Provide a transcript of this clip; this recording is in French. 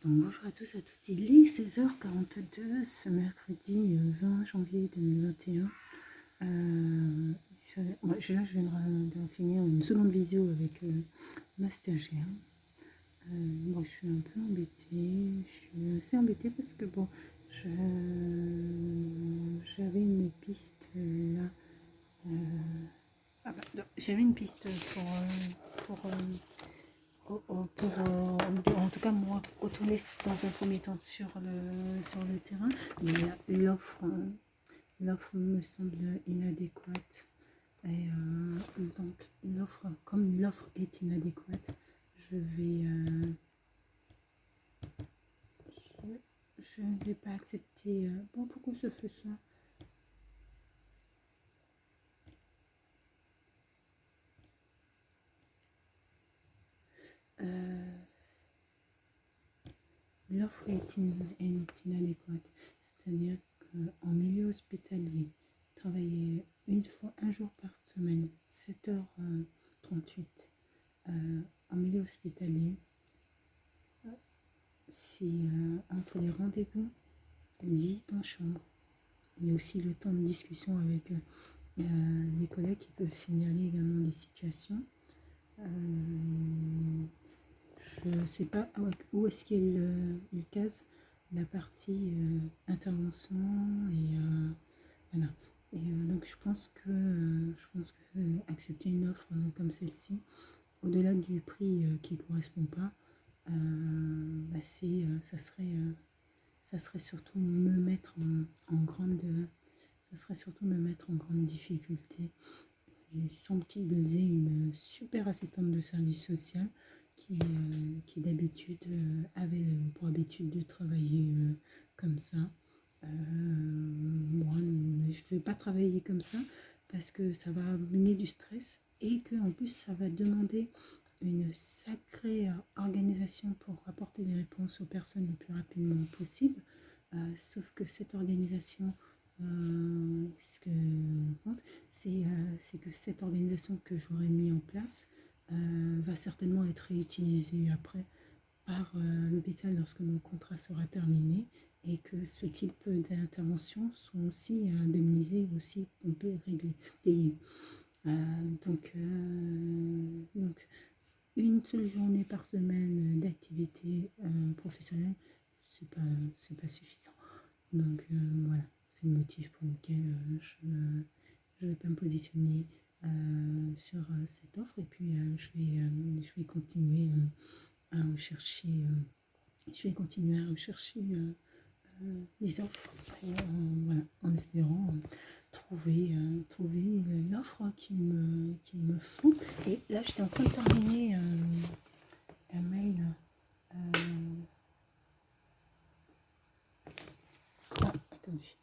Donc bonjour à tous et à toutes, il est 16h42 ce mercredi 20 janvier 2021. Je viens de finir une seconde visio avec ma stagiaire. Je suis un peu embêtée, je suis assez embêtée parce que bon, j'avais une piste là. J'avais une piste en tout cas moi, retourner dans un premier temps sur le terrain, mais l'offre me semble inadéquate. Et donc, comme l'offre est inadéquate, je ne vais pas accepter. Bon, pourquoi ça fait ça? L'offre est inadéquate. C'est-à-dire qu'en milieu hospitalier, travailler un jour par semaine, 7h38, en milieu hospitalier, si entre les rendez-vous, les visites en chambre, et aussi le temps de discussion avec les collègues qui peuvent signaler également des situations. Je ne sais pas où est-ce qu'il case la partie intervention et voilà. Et donc je pense que accepter une offre comme celle-ci, au-delà du prix qui ne correspond pas, ça serait surtout me mettre en grande difficulté. Il semble qu'ils aient une super assistante de service social qui d'habitude avait pour habitude de travailler comme ça. Moi, je ne vais pas travailler comme ça parce que ça va amener du stress et qu'en plus ça va demander une sacrée organisation pour apporter des réponses aux personnes le plus rapidement possible. Sauf que cette organisation, ce que je pense, c'est que cette organisation que j'aurais mis en place va certainement être réutilisée après par l'hôpital lorsque mon contrat sera terminé et que ce type d'interventions sont aussi indemnisées, aussi payées. Donc, une seule journée par semaine d'activité professionnelle, c'est pas suffisant. Donc voilà, c'est le motif pour lequel je vais pas me positionner sur cette offre et puis je vais continuer à rechercher des offres voilà, en espérant trouver l'offre qu'il me faut. Et là j'étais en train de terminer un mail attendez.